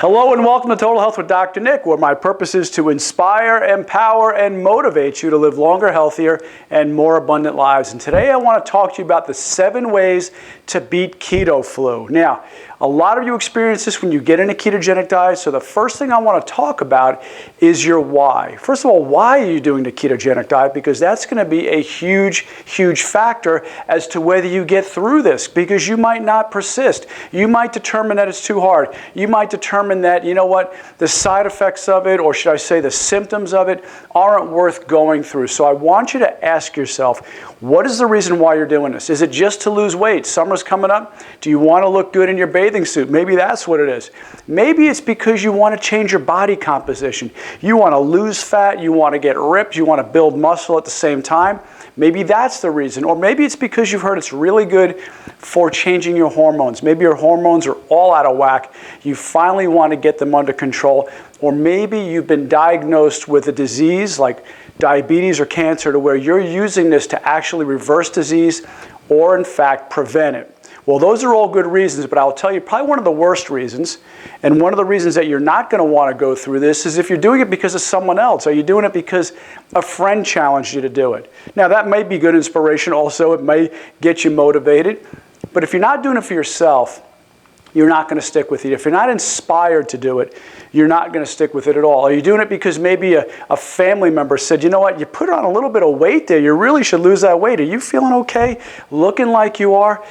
Hello and welcome to Total Health with Dr. Nick, where my purpose is to inspire, empower, and motivate you to live longer, healthier, and more abundant lives. And today I want to talk to you about the 7 ways to beat keto flu. Now, a lot of you experience this when you get in a ketogenic diet, so the first thing I want to talk about is your why. First of all, why are you doing the ketogenic diet? Because that's going to be a huge factor as to whether you get through this, because you might not persist. You might determine that it's too hard. You might determine that, you know what, the side effects of it, or should I say the symptoms of it, aren't worth going through. So I want you to ask yourself, what is the reason why you're doing this? Is it just to lose weight? Summer's coming up. Do you want to look good in your bathing suit? Maybe that's what it is. Maybe it's because you want to change your body composition. You want to lose fat, you want to get ripped, you want to build muscle at the same time. Maybe that's the reason. Or maybe it's because you've heard it's really good for changing your hormones. Maybe your hormones are all out of whack. You finally want to get them under control. Or maybe you've been diagnosed with a disease like diabetes or cancer to where you're using this to actually reverse disease or in fact prevent it. Well, those are all good reasons, but I'll tell you probably one of the worst reasons, and one of the reasons that you're not going to want to go through this is if you're doing it because of someone else. Are you doing it because a friend challenged you to do it? Now, that may be good inspiration also. It may get you motivated. But if you're not doing it for yourself, you're not going to stick with it. If you're not inspired to do it, you're not going to stick with it at all. Are you doing it because maybe a family member said, you know what, you put on a little bit of weight there. You really should lose that weight. Are you feeling okay? Looking like you are?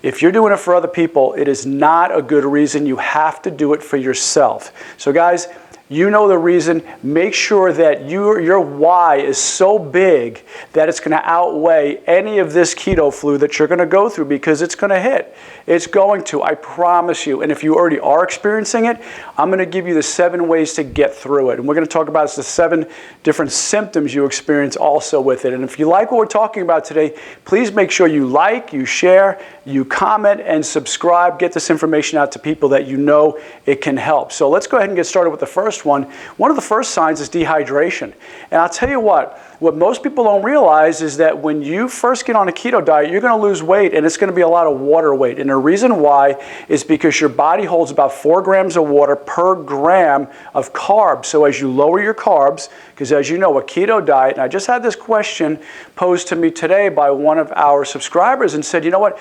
If you're doing it for other people, it is not a good reason. You have to do it for yourself. So guys, you know the reason. Make sure that your why is so big that it's going to outweigh any of this keto flu that you're going to go through, because it's going to hit. It's going to, I promise you. And if you already are experiencing it, I'm going to give you the 7 ways to get through it. And we're going to talk about the 7 different symptoms you experience also with it. And if you like what we're talking about today, please make sure you like, you share, you comment, and subscribe. Get this information out to people that you know it can help. So let's go ahead and get started with the first one. One of the first signs is dehydration. And I'll tell you what most people don't realize is that when you first get on a keto diet, you're going to lose weight, and it's going to be a lot of water weight. And the reason why is because your body holds about 4 grams of water per gram of carbs. So as you lower your carbs, because as you know, a keto diet, and I just had this question posed to me today by one of our subscribers and said, you know what,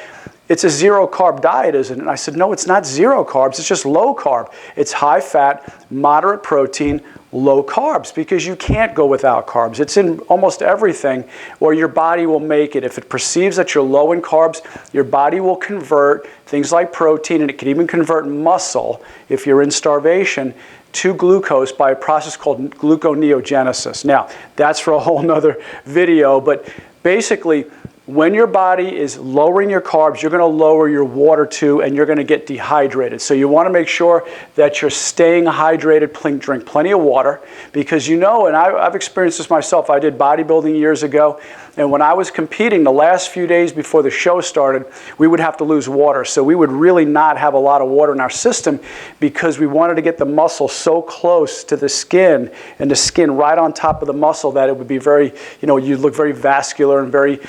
it's a 0 carb diet, isn't it? And I said, no, it's not 0 carbs. It's just low carb. It's high fat, moderate protein, low carbs, because you can't go without carbs. It's in almost everything, or your body will make it. If it perceives that you're low in carbs, your body will convert things like protein, and it can even convert muscle, if you're in starvation, to glucose by a process called gluconeogenesis. Now, that's for a whole nother video, but basically, when your body is lowering your carbs, you're going to lower your water too, and you're going to get dehydrated. So you want to make sure that you're staying hydrated, drink plenty of water, because you know, and I've experienced this myself. I did bodybuilding years ago, and when I was competing, the last few days before the show started, we would have to lose water. So we would really not have a lot of water in our system, because we wanted to get the muscle so close to the skin, and the skin right on top of the muscle, that it would be very, you'd look very vascular and very,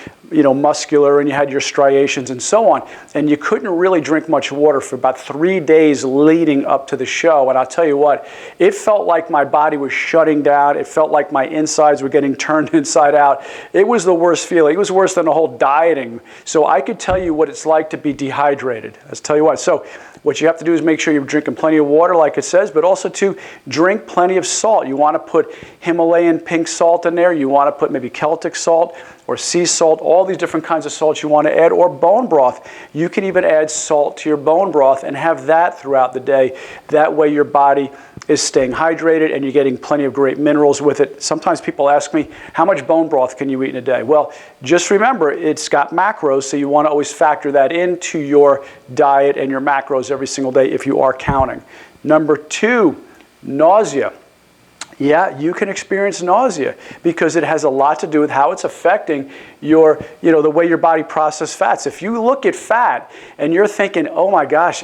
muscular, and you had your striations and so on. And you couldn't really drink much water for about 3 days leading up to the show. And I'll tell you what, it felt like my body was shutting down. It felt like my insides were getting turned inside out. It was the worst feeling. It was worse than the whole dieting. So I could tell you what it's like to be dehydrated. Let's tell you what. So what you have to do is make sure you're drinking plenty of water, like it says, but also to drink plenty of salt. You want to put Himalayan pink salt in there. You want to put maybe Celtic salt or sea salt, all these different kinds of salts you want to add, or bone broth. You can even add salt to your bone broth and have that throughout the day. That way your body is staying hydrated and you're getting plenty of great minerals with it. Sometimes people ask me, how much bone broth can you eat in a day? Well, just remember, it's got macros, so you want to always factor that into your diet and your macros every single day if you are counting. Number 2, nausea. Yeah, you can experience nausea because it has a lot to do with how it's affecting your, the way your body processes fats. If you look at fat and you're thinking, oh my gosh,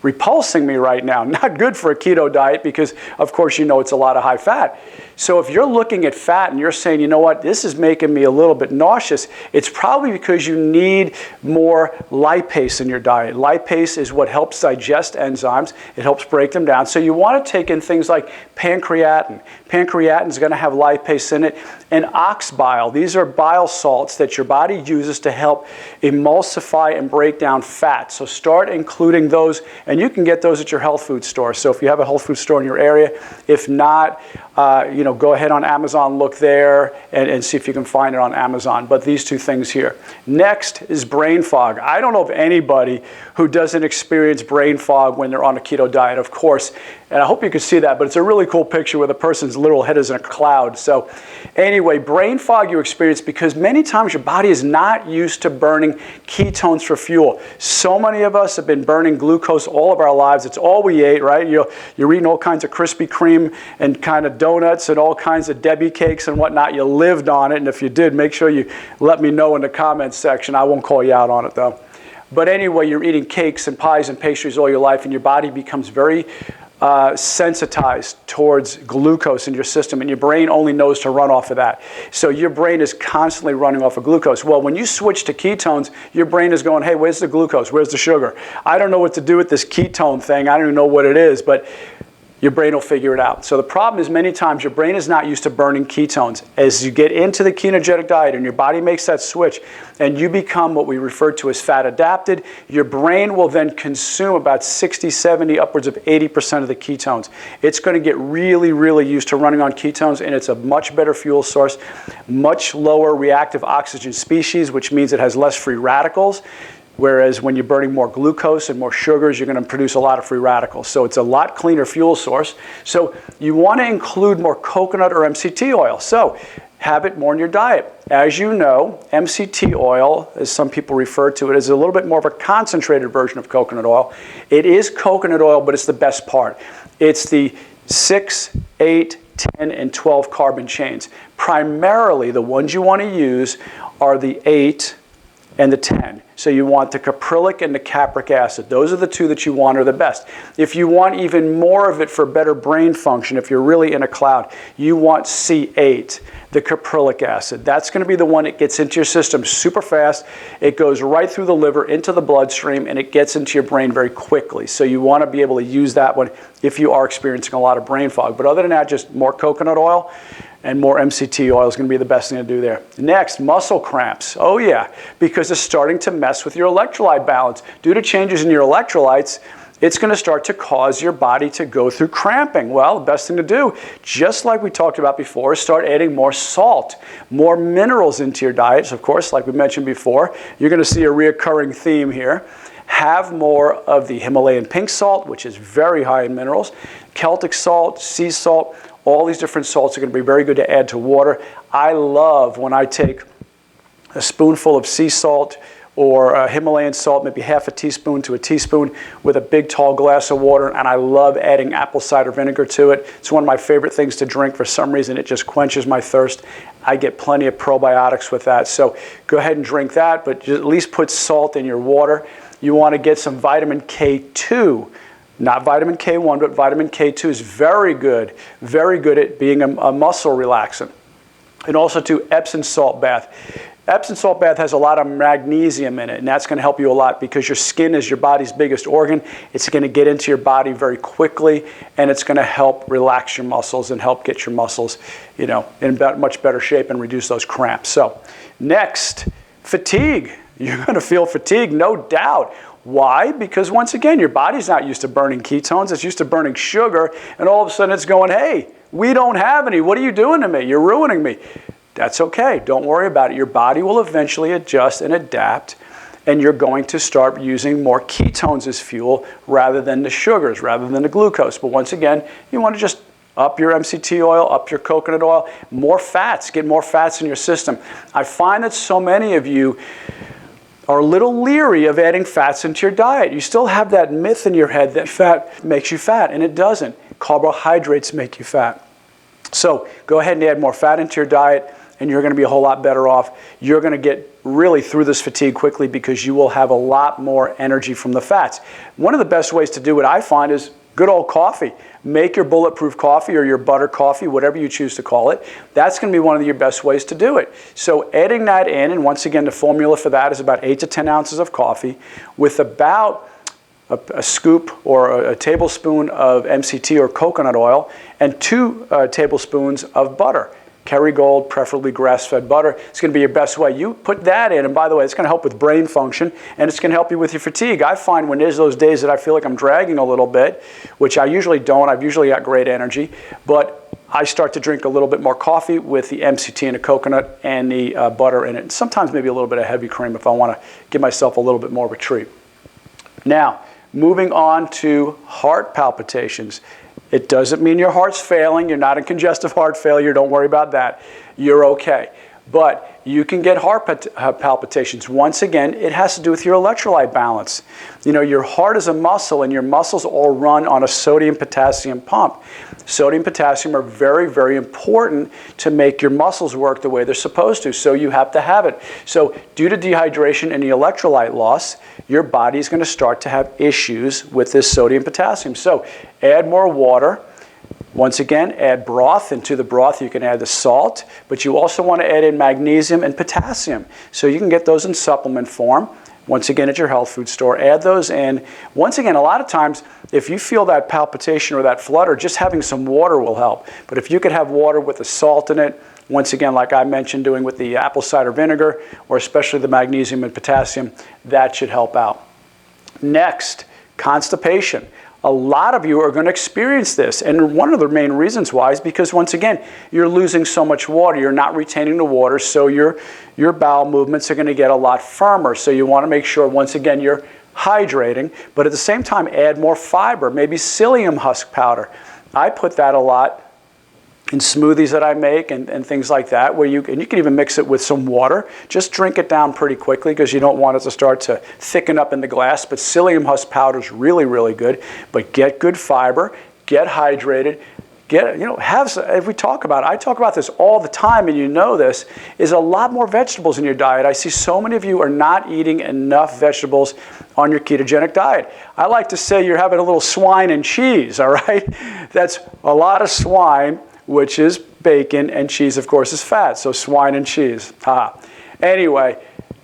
repulsing me right now. Not good for a keto diet because, of course, you know it's a lot of high fat. So if you're looking at fat and you're saying, you know what, this is making me a little bit nauseous, it's probably because you need more lipase in your diet. Lipase is what helps digest enzymes. It helps break them down. So you want to take in things like pancreatin. Pancreatin is going to have lipase in it. And ox bile. These are bile salts that your body uses to help emulsify and break down fat. So start including those, and you can get those at your health food store. So if you have a health food store in your area, if not, go ahead on Amazon, look there, and see if you can find it on Amazon. But these two things here. Next is brain fog. I don't know of anybody who doesn't experience brain fog when they're on a keto diet, of course. And I hope you can see that, but it's a really cool picture where the person's literal head is in a cloud. So anyway, brain fog you experience because many times your body is not used to burning ketones for fuel. So many of us have been burning glucose all of our lives. It's all we ate, right? You're eating all kinds of Krispy Kreme and kind of donuts and all kinds of Debbie cakes and whatnot. You lived on it, and if you did, make sure you let me know in the comments section. I won't call you out on it, though. But anyway, you're eating cakes and pies and pastries all your life, and your body becomes very sensitized towards glucose in your system, and your brain only knows to run off of that. So your brain is constantly running off of glucose. Well, when you switch to ketones, your brain is going, hey, where's the glucose? Where's the sugar? I don't know what to do with this ketone thing. I don't even know what it is, but your brain will figure it out. So the problem is many times your brain is not used to burning ketones. As you get into the ketogenic diet and your body makes that switch and you become what we refer to as fat adapted, your brain will then consume about 60, 70, upwards of 80% of the ketones. It's going to get really, really used to running on ketones, and it's a much better fuel source, much lower reactive oxygen species, which means it has less free radicals. Whereas when you're burning more glucose and more sugars, you're going to produce a lot of free radicals. So it's a lot cleaner fuel source. So you want to include more coconut or MCT oil. So have it more in your diet. As you know, MCT oil, as some people refer to it, is a little bit more of a concentrated version of coconut oil. It is coconut oil, but it's the best part. It's the 6, 8, 10, and 12 carbon chains. Primarily, the ones you want to use are the 8 and the 10. So you want the caprylic and the capric acid. Those are the two that you want are the best. If you want even more of it for better brain function, if you're really in a cloud, you want C8, the caprylic acid. That's going to be the one that gets into your system super fast. It goes right through the liver, into the bloodstream, and it gets into your brain very quickly. So you want to be able to use that one if you are experiencing a lot of brain fog. But other than that, just more coconut oil and more MCT oil is going to be the best thing to do there. Next, muscle cramps. Oh yeah, because it's starting to mess with your electrolyte balance. Due to changes in your electrolytes, it's going to start to cause your body to go through cramping. Well, the best thing to do, just like we talked about before, is start adding more salt, more minerals into your diets. Of course, like we mentioned before, you're going to see a reoccurring theme here. Have more of the Himalayan pink salt, which is very high in minerals, Celtic salt, sea salt. All these different salts are going to be very good to add to water. I love when I take a spoonful of sea salt or Himalayan salt, maybe half a teaspoon to a teaspoon with a big tall glass of water, and I love adding apple cider vinegar to it. It's one of my favorite things to drink. For some reason, it just quenches my thirst. I get plenty of probiotics with that. So go ahead and drink that, but just at least put salt in your water. You want to get some vitamin K2. Not vitamin K1, but vitamin K2 is very good at being a muscle relaxant. And also to Epsom salt bath. Epsom salt bath has a lot of magnesium in it, and that's going to help you a lot because your skin is your body's biggest organ. It's going to get into your body very quickly, and it's going to help relax your muscles and help get your muscles, in much better shape and reduce those cramps. So, next, fatigue. You're going to feel fatigue, no doubt. Why? Because once again, your body's not used to burning ketones. It's used to burning sugar, and all of a sudden it's going, hey, we don't have any. What are you doing to me? You're ruining me. That's okay. Don't worry about it. Your body will eventually adjust and adapt, and you're going to start using more ketones as fuel rather than the sugars, rather than the glucose. But once again, you want to just up your MCT oil, up your coconut oil, more fats, get more fats in your system. I find that so many of you are a little leery of adding fats into your diet. You still have that myth in your head that fat makes you fat, and it doesn't. Carbohydrates make you fat. So go ahead and add more fat into your diet. and you're going to be a whole lot better off. You're going to get really through this fatigue quickly because you will have a lot more energy from the fats. One of the best ways to do it, I find, is good old coffee. Make your bulletproof coffee or your butter coffee, whatever you choose to call it. That's going to be one of your best ways to do it. So adding that in, and once again, the formula for that is about 8 to 10 ounces of coffee with about a scoop or a tablespoon of MCT or coconut oil and 2 tablespoons of butter. Kerrygold, preferably grass-fed butter. It's going to be your best way. You put that in, and by the way, it's going to help with brain function, and it's going to help you with your fatigue. I find when there's those days that I feel like I'm dragging a little bit, which I usually don't, I've usually got great energy, but I start to drink a little bit more coffee with the MCT and the coconut and the butter in it, and sometimes maybe a little bit of heavy cream if I want to give myself a little bit more of a treat. Now, moving on to heart palpitations. It doesn't mean your heart's failing. You're not in congestive heart failure. Don't worry about that. You're okay. But you can get heart palpitations. Once again, it has to do with your electrolyte balance. You know, your heart is a muscle, and your muscles all run on a sodium-potassium pump. Sodium and potassium are very, very important to make your muscles work the way they're supposed to, so you have to have it. So due to dehydration and the electrolyte loss, your body is going to start to have issues with this sodium and potassium. So add more water. Once again, add broth. Into the broth, you can add the salt, but you also want to add in magnesium and potassium. So you can get those in supplement form. Once again, at your health food store, add those in. Once again, a lot of times, if you feel that palpitation or that flutter, just having some water will help. But if you could have water with the salt in it, once again, like I mentioned, doing with the apple cider vinegar, or especially the magnesium and potassium, that should help out. Next, constipation. A lot of you are going to experience this, and one of the main reasons why is because, once again, you're losing so much water. You're not retaining the water, so your bowel movements are going to get a lot firmer. So you want to make sure, once again, you're hydrating, but at the same time, add more fiber, maybe psyllium husk powder. I put that a lot in smoothies that I make and things like that, where you can even mix it with some water. Just drink it down pretty quickly because you don't want it to start to thicken up in the glass. But psyllium husk powder is really, really good. But get good fiber, get hydrated, if we talk about it, I talk about this all the time, and you know this, is a lot more vegetables in your diet. I see so many of you are not eating enough vegetables on your ketogenic diet. I like to say you're having a little swine and cheese, all right? That's a lot of swine, which is bacon, and cheese, of course, is fat. So swine and cheese. Anyway,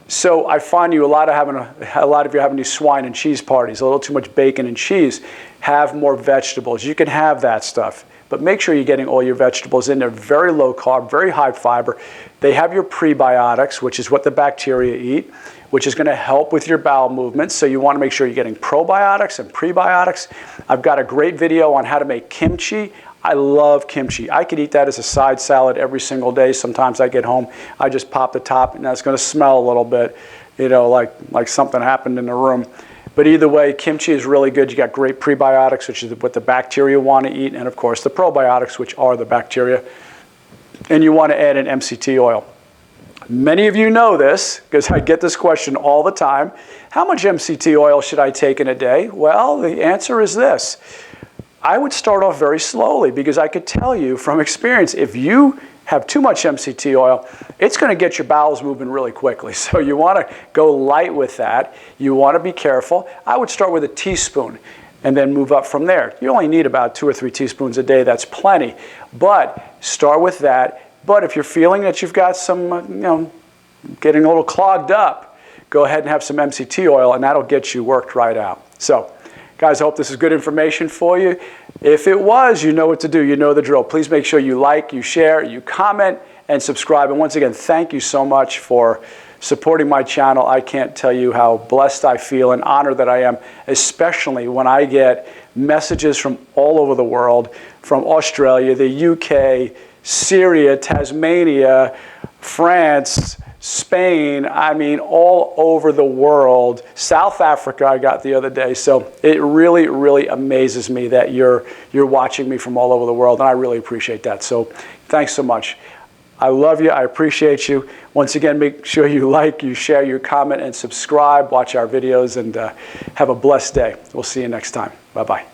so I find you a lot of you having these swine and cheese parties, a little too much bacon and cheese. Have more vegetables. You can have that stuff, but make sure you're getting all your vegetables in there. Very low carb, very high fiber. They have your prebiotics, which is what the bacteria eat, which is going to help with your bowel movements. So you want to make sure you're getting probiotics and prebiotics. I've got a great video on how to make kimchi. I love kimchi. I could eat that as a side salad every single day. Sometimes I get home, I just pop the top, and that's going to smell a little bit, like something happened in the room. But either way, kimchi is really good. You got great prebiotics, which is what the bacteria want to eat, and of course the probiotics, which are the bacteria. And you want to add in MCT oil. Many of you know this, because I get this question all the time. How much MCT oil should I take in a day? Well, the answer is this. I would start off very slowly, because I could tell you from experience, if you have too much MCT oil, it's going to get your bowels moving really quickly. So you want to go light with that. You want to be careful. I would start with a teaspoon and then move up from there. You only need about 2 or 3 teaspoons a day. That's plenty. But start with that. But if you're feeling that you've got some, getting a little clogged up, go ahead and have some MCT oil, and that'll get you worked right out. So, guys, I hope this is good information for you. If it was, you know what to do. You know the drill. Please make sure you like, you share, you comment, and subscribe. And once again, thank you so much for supporting my channel. I can't tell you how blessed I feel and honored that I am, especially when I get messages from all over the world, from Australia, the UK, Syria, Tasmania, France, Spain, I mean, all over the world. South Africa I got the other day. So it really, really amazes me that you're watching me from all over the world, and I really appreciate that. So thanks so much. I love you. I appreciate you. Once again, make sure you like, you share, you comment, and subscribe. Watch our videos, and have a blessed day. We'll see you next time. Bye-bye.